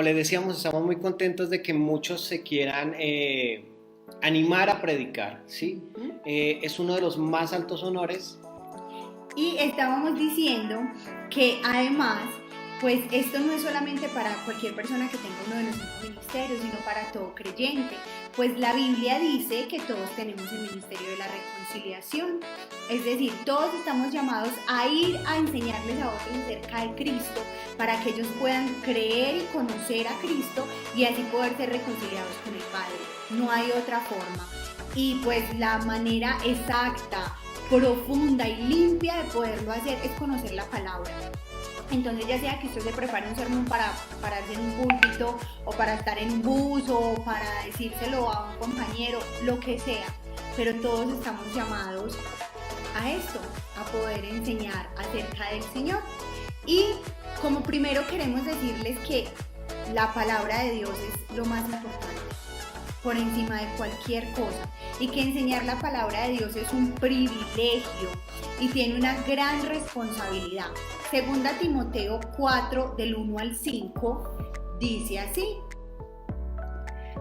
les decíamos, estamos muy contentos de que muchos se quieran animar a predicar, ¿sí? Es uno de los más altos honores. Y estábamos diciendo que además, pues esto no es solamente para cualquier persona que tenga uno de los 5 ministerios, sino para todo creyente. Pues la Biblia dice que todos tenemos el ministerio de la reconciliación. Es decir, todos estamos llamados a ir a enseñarles a otros acerca de Cristo para que ellos puedan creer y conocer a Cristo y así poder ser reconciliados con el Padre. No hay otra forma. Y pues la manera exacta, profunda y limpia de poderlo hacer es conocer la palabra. Entonces, ya sea que usted se prepare un sermón para pararse en un púlpito o para estar en un bus o para decírselo a un compañero, lo que sea, pero todos estamos llamados a esto, a poder enseñar acerca del Señor. Y como primero queremos decirles que la palabra de Dios es lo más importante, por encima de cualquier cosa, y que enseñar la palabra de Dios es un privilegio y tiene una gran responsabilidad. Segunda Timoteo 4, del 1 al 5, dice así: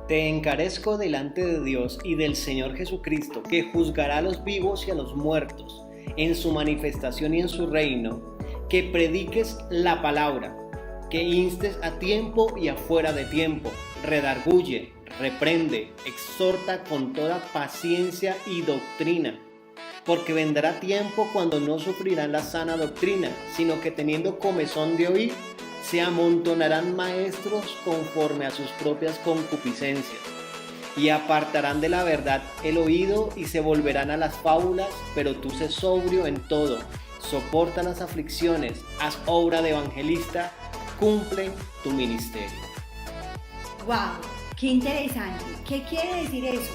Te encarezco delante de Dios y del Señor Jesucristo, que juzgará a los vivos y a los muertos, en su manifestación y en su reino, que prediques la palabra, que instes a tiempo y afuera de tiempo, redarguye, reprende, exhorta con toda paciencia y doctrina, porque vendrá tiempo cuando no sufrirán la sana doctrina, sino que teniendo comezón de oír, se amontonarán maestros conforme a sus propias concupiscencias, y apartarán de la verdad el oído y se volverán a las fábulas. Pero tú sé sobrio en todo, soporta las aflicciones, haz obra de evangelista, cumple tu ministerio. ¡Wow! ¡Qué interesante! ¿Qué quiere decir eso?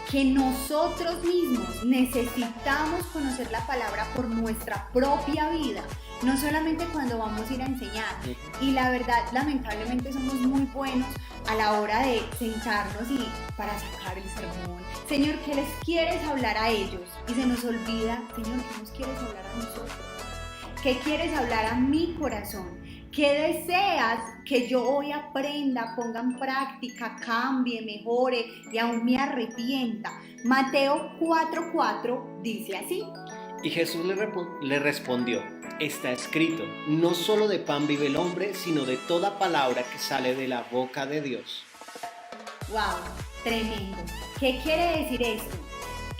Que nosotros mismos necesitamos conocer la palabra por nuestra propia vida, no solamente cuando vamos a ir a enseñar. Y la verdad, lamentablemente somos muy buenos a la hora de sentarnos y para sacar el sermón. Señor, ¿qué les quieres hablar a ellos? Y se nos olvida, Señor, ¿qué nos quieres hablar a nosotros? ¿Qué quieres hablar a mi corazón? ¿Qué deseas que yo hoy aprenda, ponga en práctica, cambie, mejore y aún me arrepienta? Mateo 4:4 dice así: Y Jesús le respondió: está escrito, no solo de pan vive el hombre, sino de toda palabra que sale de la boca de Dios. ¡Wow! Tremendo. ¿Qué quiere decir esto?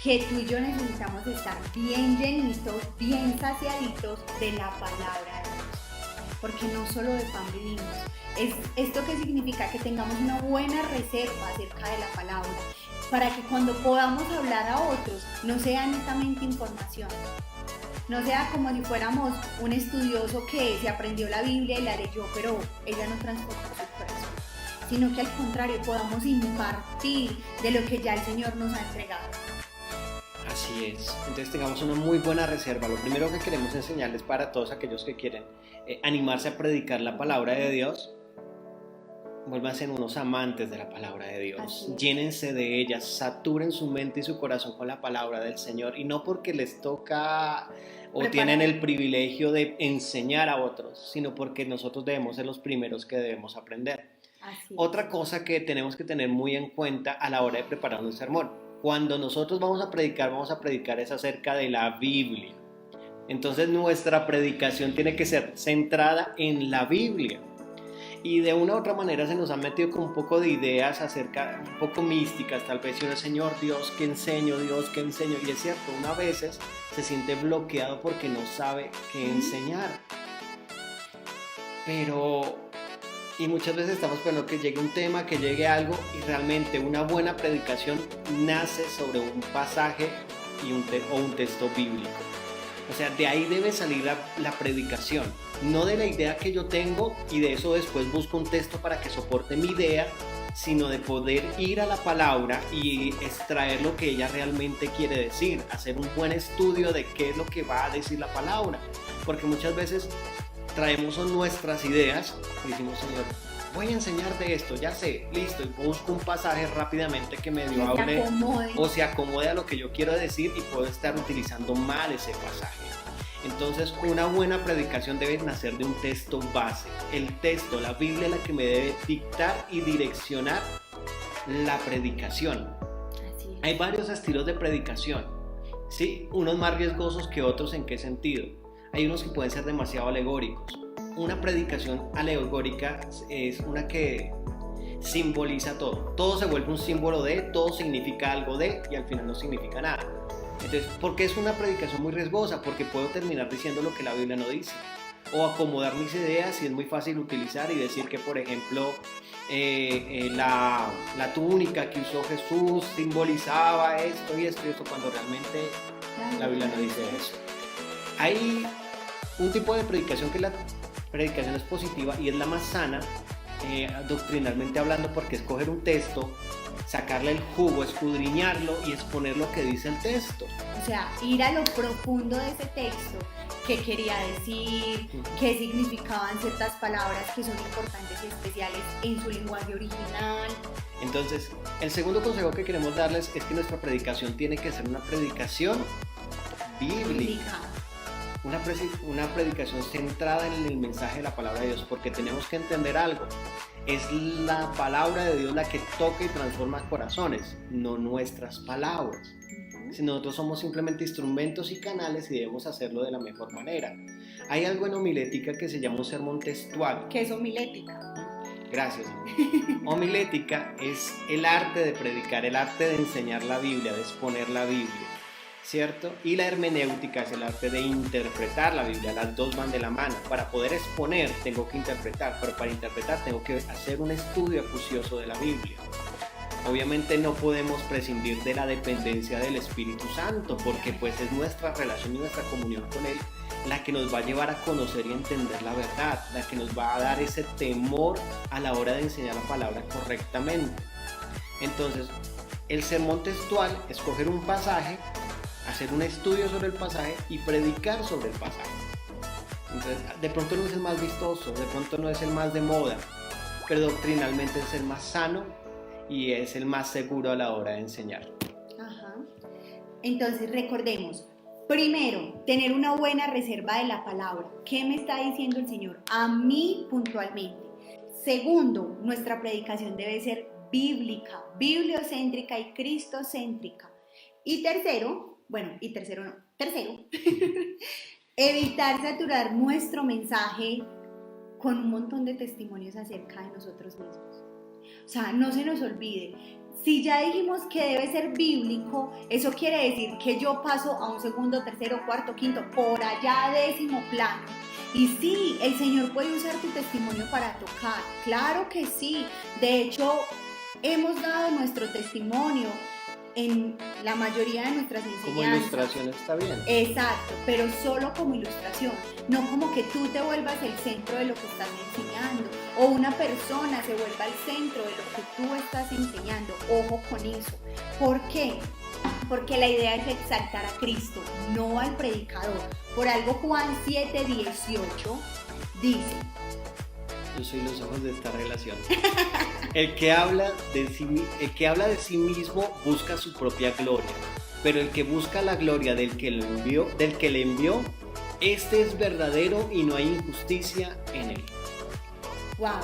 Que tú y yo necesitamos estar bien llenitos, bien saciaditos de la palabra de Dios. Porque no solo de pan vivimos. ¿Esto qué significa? Que tengamos una buena reserva acerca de la palabra, para que cuando podamos hablar a otros no sea netamente información, no sea como si fuéramos un estudioso que se aprendió la Biblia y la leyó, pero ella no transportó su corazón, sino que al contrario podamos impartir de lo que ya el Señor nos ha entregado. Así es, entonces tengamos una muy buena reserva. Lo primero que queremos enseñarles para todos aquellos que quieren animarse a predicar la palabra de Dios: vuélvanse unos amantes de la palabra de Dios, llénense de ella, saturen su mente y su corazón con la palabra del Señor, y no porque les toca o tienen el privilegio de enseñar a otros, sino porque nosotros debemos ser los primeros que debemos aprender. Otra cosa que tenemos que tener muy en cuenta a la hora de preparar un sermón: cuando nosotros vamos a predicar es acerca de la Biblia. Entonces nuestra predicación tiene que ser centrada en la Biblia. Y de una u otra manera se nos han metido con un poco de ideas acerca, un poco místicas, tal vez, y uno: Señor, Dios, ¿qué enseño? Dios, ¿qué enseño? Y es cierto, uno a veces se siente bloqueado porque no sabe qué enseñar. Y muchas veces estamos esperando que llegue un tema, que llegue algo, y realmente una buena predicación nace sobre un pasaje o un texto bíblico. O sea, de ahí debe salir la predicación, no de la idea que yo tengo y de eso después busco un texto para que soporte mi idea, sino de poder ir a la palabra y extraer lo que ella realmente quiere decir, hacer un buen estudio de qué es lo que va a decir la palabra, porque muchas veces traemos nuestras ideas y decimos: Señor, voy a enseñar de esto, ya sé, listo, y busco un pasaje rápidamente que medio hable o se acomode a lo que yo quiero decir, y puedo estar utilizando mal ese pasaje. Entonces, una buena predicación debe nacer de un texto base. El texto, la Biblia, es la que me debe dictar y direccionar la predicación. Así es. Hay varios estilos de predicación, ¿sí? Unos más riesgosos que otros. ¿En qué sentido? Hay unos que pueden ser demasiado alegóricos. Una predicación alegórica es una que simboliza todo. Todo se vuelve un símbolo de, todo significa algo de, y al final no significa nada. Entonces, ¿por qué es una predicación muy riesgosa? Porque puedo terminar diciendo lo que la Biblia no dice, o acomodar mis ideas, y es muy fácil utilizar y decir que, por ejemplo, la túnica que usó Jesús simbolizaba esto y esto y esto, cuando realmente la Biblia no dice eso. Hay un tipo de predicación que la predicación es positiva y es la más sana, doctrinalmente hablando, porque es coger un texto, sacarle el jugo, escudriñarlo y exponer lo que dice el texto. O sea, ir a lo profundo de ese texto, qué quería decir, qué significaban ciertas palabras que son importantes y especiales en su lenguaje original. Entonces, el segundo consejo que queremos darles es que nuestra predicación tiene que ser una predicación bíblica. Una predicación centrada en el mensaje de la palabra de Dios, porque tenemos que entender algo. Es la palabra de Dios la que toca y transforma corazones, no nuestras palabras. Si nosotros somos simplemente instrumentos y canales y debemos hacerlo de la mejor manera. Hay algo en homilética que se llama un sermón textual. ¿Qué es homilética? Gracias. Homilética es el arte de predicar, el arte de enseñar la Biblia, de exponer la Biblia, ¿cierto? Y la hermenéutica es el arte de interpretar la Biblia. Las dos van de la mano. Para poder exponer tengo que interpretar, pero para interpretar tengo que hacer un estudio acucioso de la Biblia. Obviamente no podemos prescindir de la dependencia del Espíritu Santo, porque pues es nuestra relación y nuestra comunión con Él la que nos va a llevar a conocer y entender la verdad, la que nos va a dar ese temor a la hora de enseñar la palabra correctamente. Entonces, el sermón textual es coger un pasaje, hacer un estudio sobre el pasaje y predicar sobre el pasaje. Entonces, de pronto no es el más vistoso, de pronto no es el más de moda, pero doctrinalmente es el más sano y es el más seguro a la hora de enseñar. Ajá. Entonces recordemos, primero, tener una buena reserva de la palabra. ¿Qué me está diciendo el Señor a mí puntualmente? Segundo, nuestra predicación debe ser bíblica, bibliocéntrica y cristocéntrica. Y tercero, evitar saturar nuestro mensaje con un montón de testimonios acerca de nosotros mismos. O sea, no se nos olvide, si ya dijimos que debe ser bíblico, eso quiere decir que yo paso a un segundo, tercero, cuarto, quinto, por allá décimo plano. Y sí, el Señor puede usar tu testimonio para tocar, claro que sí. De hecho, hemos dado nuestro testimonio en la mayoría de nuestras enseñanzas. Como ilustración está bien. Exacto, pero solo como ilustración, no como que tú te vuelvas el centro de lo que estás enseñando o una persona se vuelva el centro de lo que tú estás enseñando. Ojo con eso. ¿Por qué? Porque la idea es exaltar a Cristo, no al predicador. Por algo Juan 7:18 dice: Yo soy los ojos de esta relación. El que habla de sí mismo busca su propia gloria, pero el que busca la gloria del que le envió, este es verdadero y no hay injusticia en él. Wow,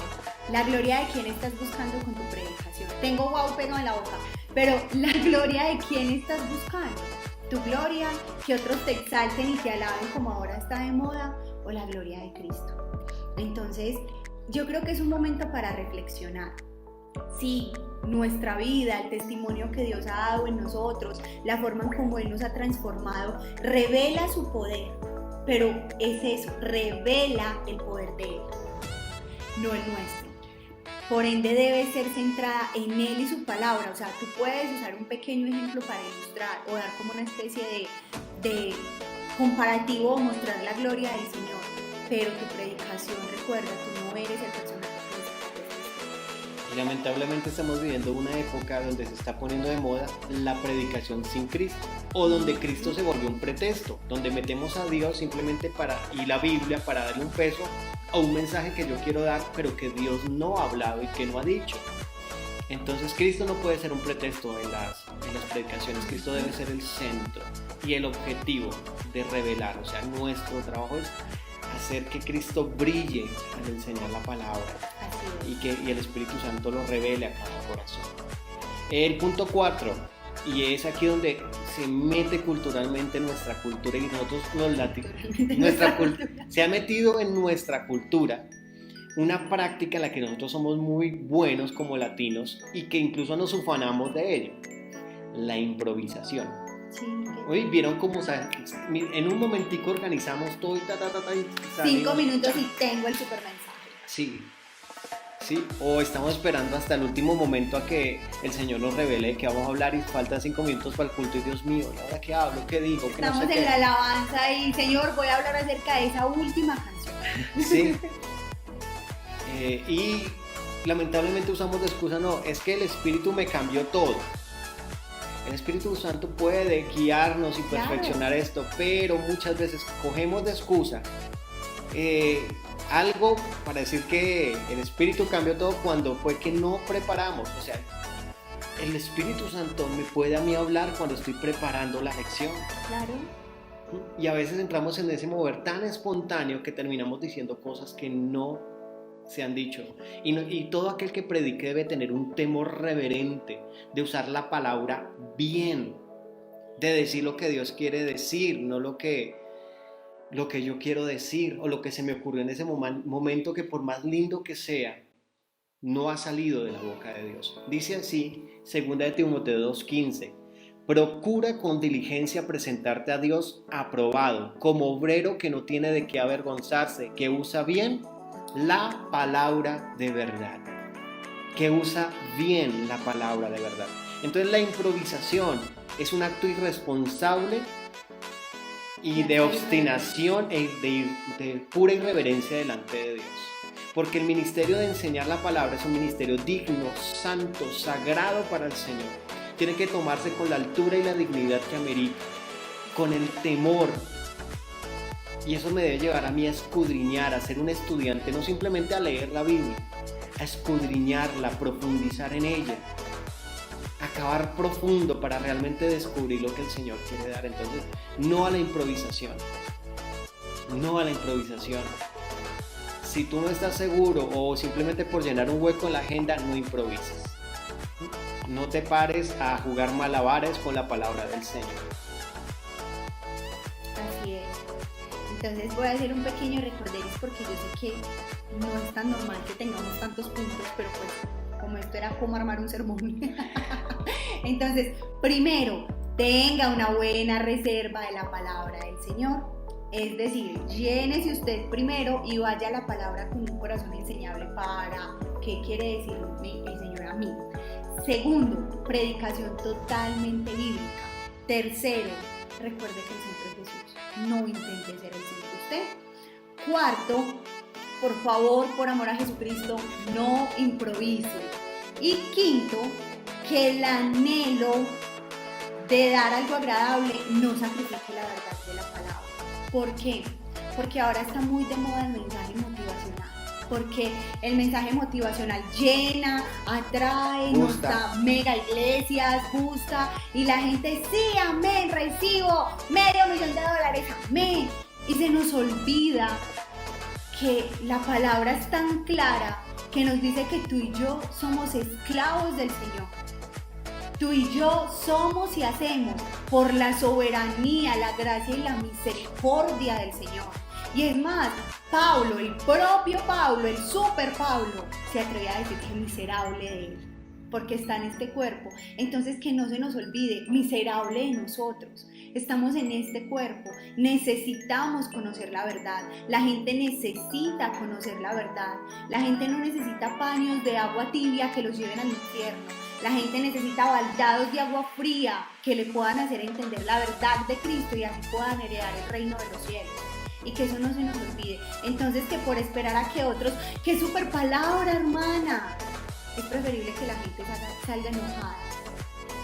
la gloria de quién estás buscando con tu predicación. Tengo wow pegado en la boca, pero la gloria de quién estás buscando. Tu gloria, que otros te exalten y te alaben como ahora está de moda, o la gloria de Cristo. Entonces, yo creo que es un momento para reflexionar. Sí, nuestra vida, el testimonio que Dios ha dado en nosotros, la forma en cómo Él nos ha transformado, revela su poder, pero es eso, revela el poder de Él, no el nuestro. Por ende debe ser centrada en Él y su palabra. O sea, tú puedes usar un pequeño ejemplo para ilustrar o dar como una especie de comparativo o mostrar la gloria del Señor, pero tu predicación, recuerda, tú no eres el personaje principal. Y lamentablemente estamos viviendo una época donde se está poniendo de moda la predicación sin Cristo, o donde Cristo se volvió un pretexto, donde metemos a Dios simplemente y la Biblia para darle un peso a un mensaje que yo quiero dar, pero que Dios no ha hablado y que no ha dicho. Entonces Cristo no puede ser un pretexto en las predicaciones, Cristo debe ser el centro y el objetivo de revelar, o sea, nuestro trabajo es hacer que Cristo brille al enseñar la palabra y el Espíritu Santo lo revele a cada corazón. El punto 4, y es aquí donde se mete culturalmente nuestra cultura y nosotros los latinos, se ha metido en nuestra cultura una práctica en la que nosotros somos muy buenos como latinos y que incluso nos ufanamos de ello, la improvisación. Sí, Hoy vieron cómo en un momentico organizamos todo y y 5 minutos y tengo el super mensaje. Sí, o estamos esperando hasta el último momento a que el Señor nos revele que vamos a hablar y faltan 5 minutos para el culto y Dios mío, ¿y ahora qué hablo? ¿Qué digo? ¿Qué Estamos no sé en qué? la alabanza y Señor, voy a hablar acerca de esa última canción. Sí. Y lamentablemente usamos de excusa, no, es que el Espíritu me cambió todo. El Espíritu Santo puede guiarnos y perfeccionar esto, pero muchas veces cogemos de excusa algo para decir que el Espíritu cambió todo cuando fue que no preparamos. O sea, el Espíritu Santo me puede a mí hablar cuando estoy preparando la lección. Claro. Y a veces entramos en ese mover tan espontáneo que terminamos diciendo cosas que no se han dicho. Y todo aquel que predique debe tener un temor reverente de usar la palabra bien, de decir lo que Dios quiere decir, no lo que yo quiero decir o lo que se me ocurrió en ese momento que por más lindo que sea, no ha salido de la boca de Dios. Dice así, 2 Timoteo 2:15, procura con diligencia presentarte a Dios aprobado, como obrero que no tiene de qué avergonzarse, que usa bien la palabra de verdad. Que usa bien la palabra de verdad. Entonces la improvisación es un acto irresponsable y de obstinación e de pura irreverencia delante de Dios. Porque el ministerio de enseñar la palabra es un ministerio digno, santo, sagrado para el Señor. Tiene que tomarse con la altura y la dignidad que amerita, con el temor. Y eso me debe llevar a mí a escudriñar, a ser un estudiante, no simplemente a leer la Biblia, a escudriñarla, a profundizar en ella, a cavar profundo para realmente descubrir lo que el Señor quiere dar. Entonces, no a la improvisación, no a la improvisación. Si tú no estás seguro o simplemente por llenar un hueco en la agenda, no improvises. No te pares a jugar malabares con la palabra del Señor. Así es. Entonces voy a hacer un pequeño recorderis porque yo sé que no es tan normal que tengamos tantos puntos, pero pues como esto era como armar un sermón. Entonces, primero, tenga una buena reserva de la palabra del Señor. Es decir, llénese usted primero y vaya a la palabra con un corazón enseñable para qué quiere decirme el Señor a mí. Segundo, predicación totalmente bíblica. Tercero, recuerde que el centro es Jesús. No intente ser el centro usted. Cuarto, por favor, por amor a Jesucristo, no improvise. Y quinto, que el anhelo de dar algo agradable no sacrifique la verdad de la palabra. ¿Por qué? Porque ahora está muy de moda el mensaje motivacional. Porque el mensaje motivacional llena, atrae, nos da mega iglesias, gusta, y la gente, sí, amén, recibo $500,000, amén. Y se nos olvida que la palabra es tan clara que nos dice que tú y yo somos esclavos del Señor. Tú y yo somos y hacemos por la soberanía, la gracia y la misericordia del Señor. Y es más, Pablo, el propio Pablo, el super Pablo, se atreve a decir que es miserable de él, porque está en este cuerpo. Entonces que no se nos olvide, miserable de nosotros. Estamos en este cuerpo, necesitamos conocer la verdad. La gente necesita conocer la verdad. La gente no necesita paños de agua tibia que los lleven al infierno. La gente necesita baldados de agua fría que le puedan hacer entender la verdad de Cristo y así puedan heredar el reino de los cielos. Y que eso no se nos olvide. Entonces que por esperar a que otros, ¡qué super palabra, hermana! Es preferible que la gente salga enojada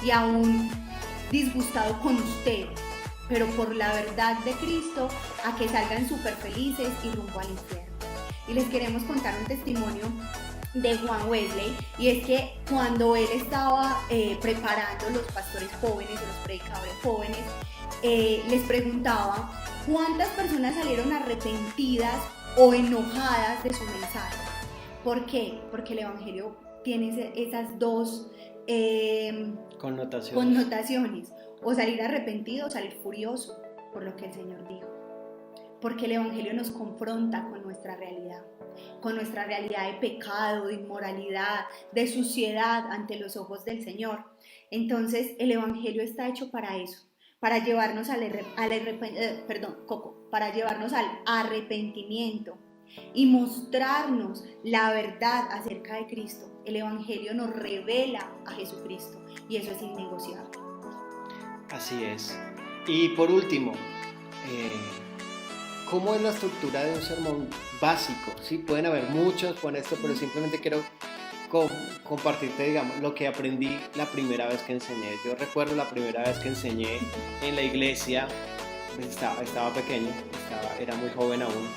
y aún disgustado con usted, pero por la verdad de Cristo, a que salgan súper felices y rumbo al infierno. Y les queremos contar un testimonio de Juan Wesley, y es que cuando él estaba preparando los pastores jóvenes o los predicadores jóvenes, les preguntaba cuántas personas salieron arrepentidas o enojadas de su mensaje. ¿Por qué? Porque el Evangelio tiene esas dos connotaciones, o salir arrepentido o salir furioso por lo que el Señor dijo. Porque el Evangelio nos confronta con nuestra realidad de pecado, de inmoralidad, de suciedad ante los ojos del Señor. Entonces el Evangelio está hecho para eso, para llevarnos para llevarnos al arrepentimiento y mostrarnos la verdad acerca de Cristo. El Evangelio nos revela a Jesucristo y eso es innegociable. Así es. Y por último, ¿cómo es la estructura de un sermón básico? Sí, pueden haber muchos con esto, pero simplemente quiero compartirte, digamos, lo que aprendí la primera vez que enseñé. Yo recuerdo la primera vez que enseñé en la iglesia, pues estaba pequeño, era muy joven aún.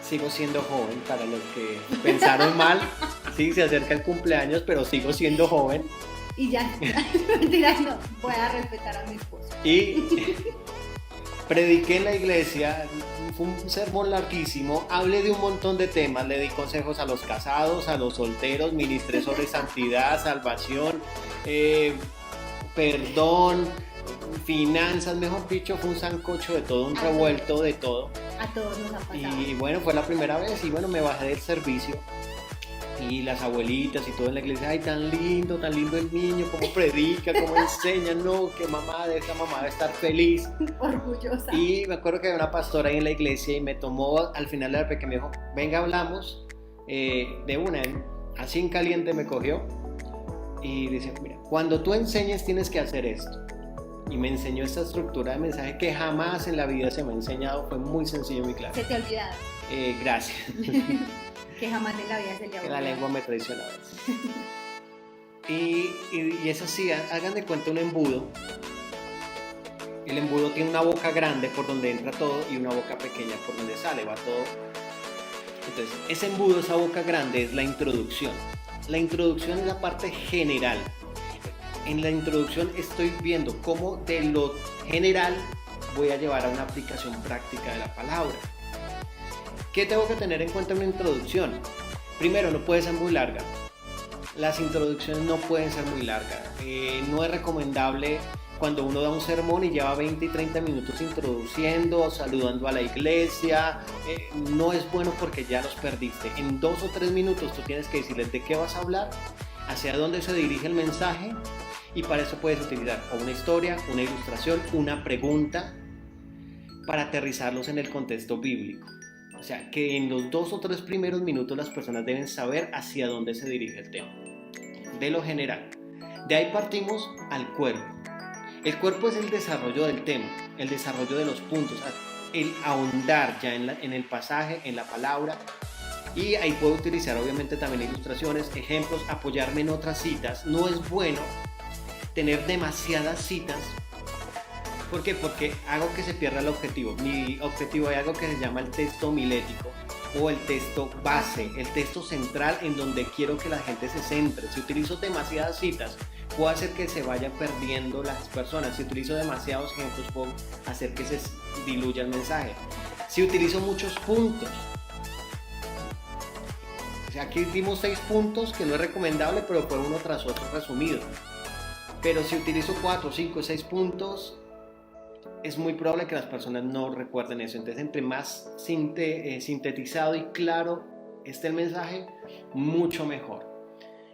Sigo siendo joven, para los que pensaron mal. Sí, se acerca el cumpleaños, pero sigo siendo joven. Y ya, mentira, no, voy a respetar a mi esposo. Y prediqué en la iglesia, fue un sermón larguísimo, hablé de un montón de temas, le di consejos a los casados, a los solteros, ministré sobre santidad, salvación, perdón, finanzas, mejor dicho, fue un sancocho de todo, un revuelto de todo. A todos nos ha pasado. Y bueno, fue la primera vez y bueno, me bajé del servicio y las abuelitas y todo en la iglesia, ay, tan lindo el niño, cómo predica, cómo enseña, no, que mamá, esa mamá debe estar feliz. Orgullosa. Y me acuerdo que había una pastora ahí en la iglesia y me tomó al final de la predica y me dijo, venga, hablamos, de una, así en caliente me cogió y dice, mira, cuando tú enseñes tienes que hacer esto. Y me enseñó esta estructura de mensaje que jamás en la vida se me ha enseñado, fue muy sencillo, muy claro. ¿Se te ha olvidado? Gracias. Que jamás en la vida se le ha olvidado. La lengua me traiciona a veces. Y es así, hagan de cuenta un embudo. El embudo tiene una boca grande por donde entra todo y una boca pequeña por donde sale, va todo. Entonces, ese embudo, esa boca grande es la introducción. La introducción es la parte general. En la introducción estoy viendo cómo de lo general voy a llevar a una aplicación práctica de la palabra. ¿Qué tengo que tener en cuenta en una introducción? Primero, no puede ser muy larga. Las introducciones no pueden ser muy largas. No es recomendable cuando uno da un sermón y lleva 20 y 30 minutos introduciendo, saludando a la iglesia. No es bueno porque ya los perdiste. En 2 o 3 minutos tú tienes que decirles de qué vas a hablar, hacia dónde se dirige el mensaje. Y para eso puedes utilizar o una historia, una ilustración, una pregunta para aterrizarlos en el contexto bíblico. O sea, que en los 2 o 3 primeros minutos las personas deben saber hacia dónde se dirige el tema. De lo general. De ahí partimos al cuerpo. El cuerpo es el desarrollo del tema, el desarrollo de los puntos, el ahondar ya en el pasaje, en la palabra. Y ahí puedo utilizar obviamente también ilustraciones, ejemplos, apoyarme en otras citas. No es bueno tener demasiadas citas. ¿Por qué? Porque hago que se pierda el objetivo. Mi objetivo es algo que se llama el texto homilético o el texto base, el texto central en donde quiero que la gente se centre. Si utilizo demasiadas citas, puedo hacer que se vayan perdiendo las personas. Si utilizo demasiados ejemplos, puedo hacer que se diluya el mensaje. Si utilizo muchos puntos, o sea, aquí dimos 6 puntos, que no es recomendable, pero fue uno tras otro resumido. Pero si utilizo 4, 5, 6 puntos, es muy probable que las personas no recuerden eso. Entonces, entre más sintetizado y claro esté el mensaje, mucho mejor.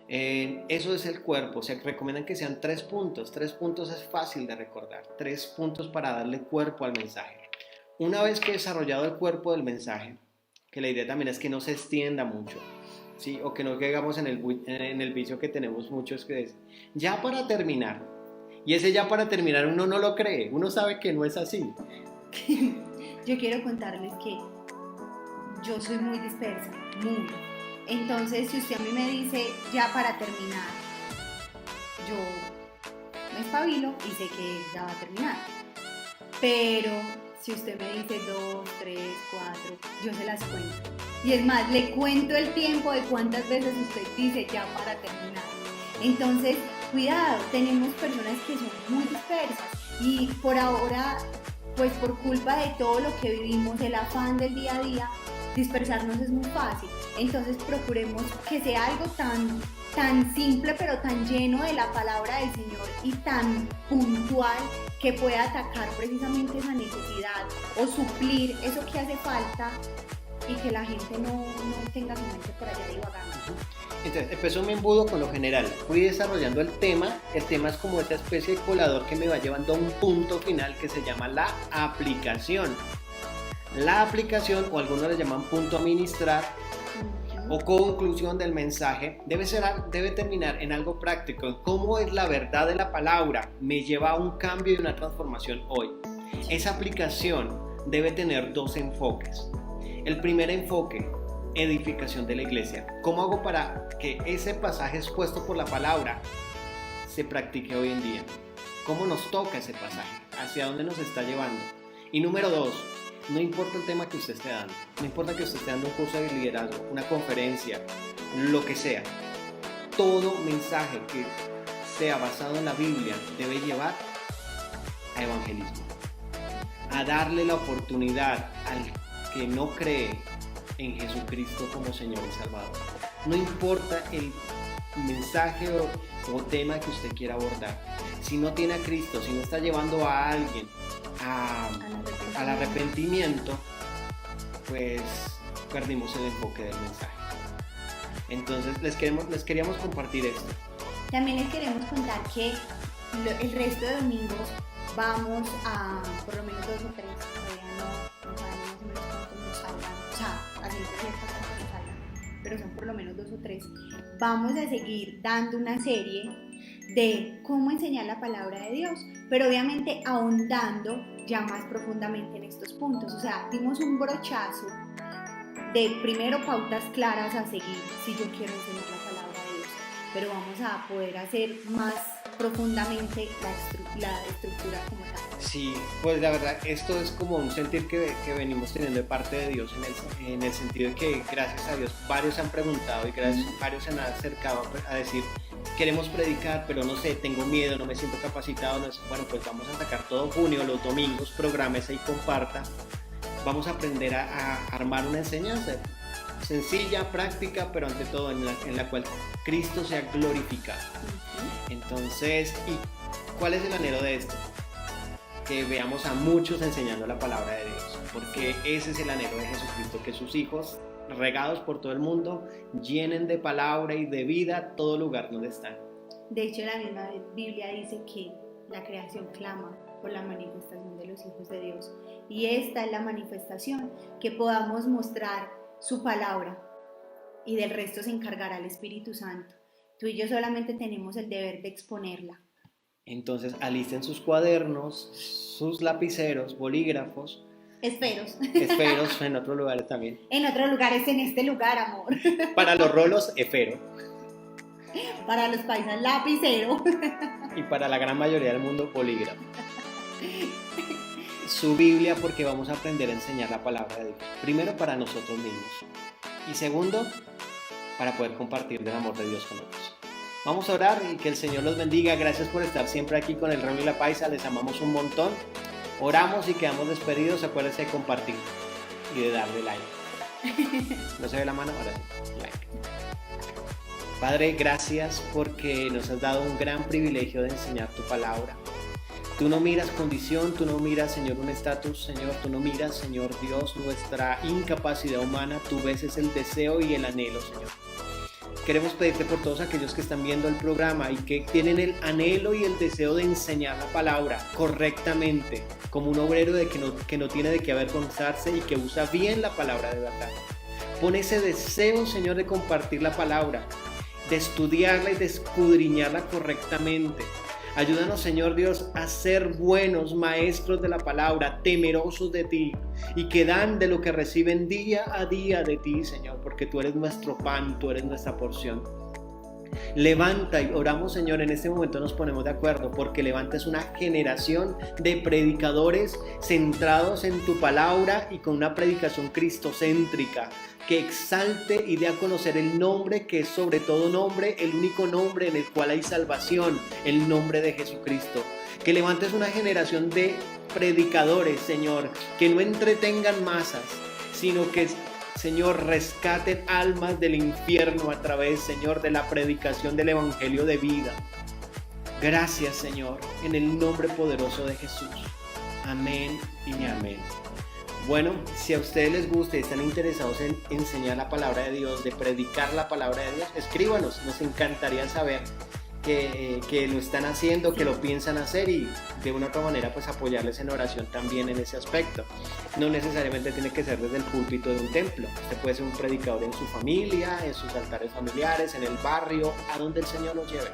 Eso es el cuerpo. Se recomiendan que sean 3 puntos. 3 puntos es fácil de recordar. 3 puntos para darle cuerpo al mensaje. Una vez que he desarrollado el cuerpo del mensaje, que la idea también es que no se extienda mucho, ¿sí? O que no caigamos en el vicio que tenemos muchos, que es ya para terminar. Y ese ya para terminar uno no lo cree, uno sabe que no es así. Yo quiero contarles que yo soy muy dispersa, muy. Entonces, si usted a mí me dice ya para terminar, yo me espabilo y sé que ya va a terminar. Pero si usted me dice 2, 3, 4, yo se las cuento. Y es más, le cuento el tiempo de cuántas veces usted dice ya para terminar. Entonces, cuidado, tenemos personas que son muy dispersas y por ahora, pues por culpa de todo lo que vivimos, el afán del día a día, dispersarnos es muy fácil. Entonces procuremos que sea algo tan simple pero tan lleno de la palabra del Señor y tan puntual que pueda atacar precisamente esa necesidad o suplir eso que hace falta y que la gente no tenga su mente por allá divagando. Entonces, empezó mi embudo con lo general, fui desarrollando el tema es como esa especie de colador que me va llevando a un punto final que se llama la aplicación. La aplicación, o algunos le llaman punto a ministrar, o conclusión del mensaje, debe terminar en algo práctico, en cómo es la verdad de la palabra, me lleva a un cambio y una transformación hoy. Esa aplicación debe tener dos enfoques. El primer enfoque, edificación de la iglesia. ¿Cómo hago para que ese pasaje expuesto por la palabra se practique hoy en día? ¿Cómo nos toca ese pasaje? ¿Hacia dónde nos está llevando? Y número dos, no importa el tema que usted esté dando, no importa que usted esté dando un curso de liderazgo, una conferencia, lo que sea, todo mensaje que sea basado en la Biblia debe llevar a evangelismo, a darle la oportunidad al que no cree en Jesucristo como Señor y Salvador. No importa el mensaje o tema que usted quiera abordar, si no tiene a Cristo, si no está llevando a alguien al arrepentimiento, pues perdimos el enfoque del mensaje. Entonces les queríamos compartir esto. También les queremos contar que el resto de domingos vamos a por lo menos 2 o 3, todavía no sabemos cuántos nos salgan, o sea, haciendo ciertas cosas que salgan, pero son por lo menos 2 o 3. Vamos a seguir dando una serie de cómo enseñar la palabra de Dios, pero obviamente ahondando ya más profundamente en estos puntos. O sea, dimos un brochazo de primero pautas claras a seguir si yo quiero enseñar la palabra de Dios, pero vamos a poder hacer más profundamente la estructura como tal. Sí, pues la verdad, esto es como un sentir que venimos teniendo de parte de Dios en el sentido de que gracias a Dios varios han preguntado y varios se han acercado a decir, queremos predicar, pero no sé, tengo miedo, no me siento capacitado, no sé. Bueno, pues vamos a sacar todo junio, los domingos, prográmese y comparta. Vamos a aprender a armar una enseñanza sencilla, práctica, pero ante todo en la cual Cristo sea glorificado. Entonces, ¿y cuál es el anhelo de esto? Que veamos a muchos enseñando la palabra de Dios, porque ese es el anhelo de Jesucristo, que sus hijos regados por todo el mundo llenen de palabra y de vida todo lugar donde están. De hecho, la misma Biblia dice que la creación clama por la manifestación de los hijos de Dios, y esta es la manifestación, que podamos mostrar su palabra, y del resto se encargará el Espíritu Santo. Tú y yo solamente tenemos el deber de exponerla. Entonces alisten sus cuadernos, sus lapiceros, bolígrafos, esferos en otros lugares también. En otros lugares, en este lugar, amor. Para los rolos, esfero. Para los paisas, lapicero. Y para la gran mayoría del mundo, bolígrafo. Su Biblia, porque vamos a aprender a enseñar la palabra de Dios. Primero, para nosotros mismos. Y segundo, para poder compartir del amor de Dios con otros. Vamos a orar y que el Señor los bendiga. Gracias por estar siempre aquí con el Remy y la Paisa. Les amamos un montón. Oramos y quedamos despedidos. Acuérdense de compartir y de darle like. ¿No se ve la mano? Ahora sí, like. Padre, gracias porque nos has dado un gran privilegio de enseñar tu palabra. Tú no miras condición, tú no miras, Señor, un estatus, Señor, tú no miras, Señor Dios, nuestra incapacidad humana, tú ves es el deseo y el anhelo, Señor. Queremos pedirte por todos aquellos que están viendo el programa y que tienen el anhelo y el deseo de enseñar la palabra correctamente, como un obrero que no tiene de qué avergonzarse y que usa bien la palabra de verdad. Pon ese deseo, Señor, de compartir la palabra, de estudiarla y de escudriñarla correctamente. Ayúdanos, Señor Dios, a ser buenos maestros de la palabra, temerosos de ti y que dan de lo que reciben día a día de ti, Señor, porque tú eres nuestro pan, tú eres nuestra porción. Levanta, y oramos, Señor, en este momento nos ponemos de acuerdo porque levantes una generación de predicadores centrados en tu palabra y con una predicación cristocéntrica que exalte y dé a conocer el nombre que es sobre todo nombre, el único nombre en el cual hay salvación, el nombre de Jesucristo. Que levantes una generación de predicadores, Señor, que no entretengan masas, sino que, Señor, rescaten almas del infierno a través, Señor, de la predicación del evangelio de vida. Gracias, Señor, en el nombre poderoso de Jesús. Amén y amén. Bueno, si a ustedes les gusta y están interesados en enseñar la palabra de Dios, de predicar la palabra de Dios, escríbanos, nos encantaría saber que lo están haciendo, que lo piensan hacer y de una u otra manera pues apoyarles en oración también en ese aspecto. No necesariamente tiene que ser desde el púlpito de un templo, usted puede ser un predicador en su familia, en sus altares familiares, en el barrio, a donde el Señor los lleve.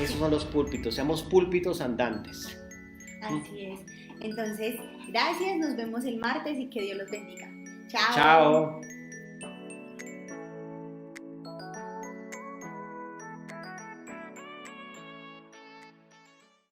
Esos son los púlpitos, seamos púlpitos andantes. Así es. Entonces, gracias, nos vemos el martes y que Dios los bendiga. Chao. Chao.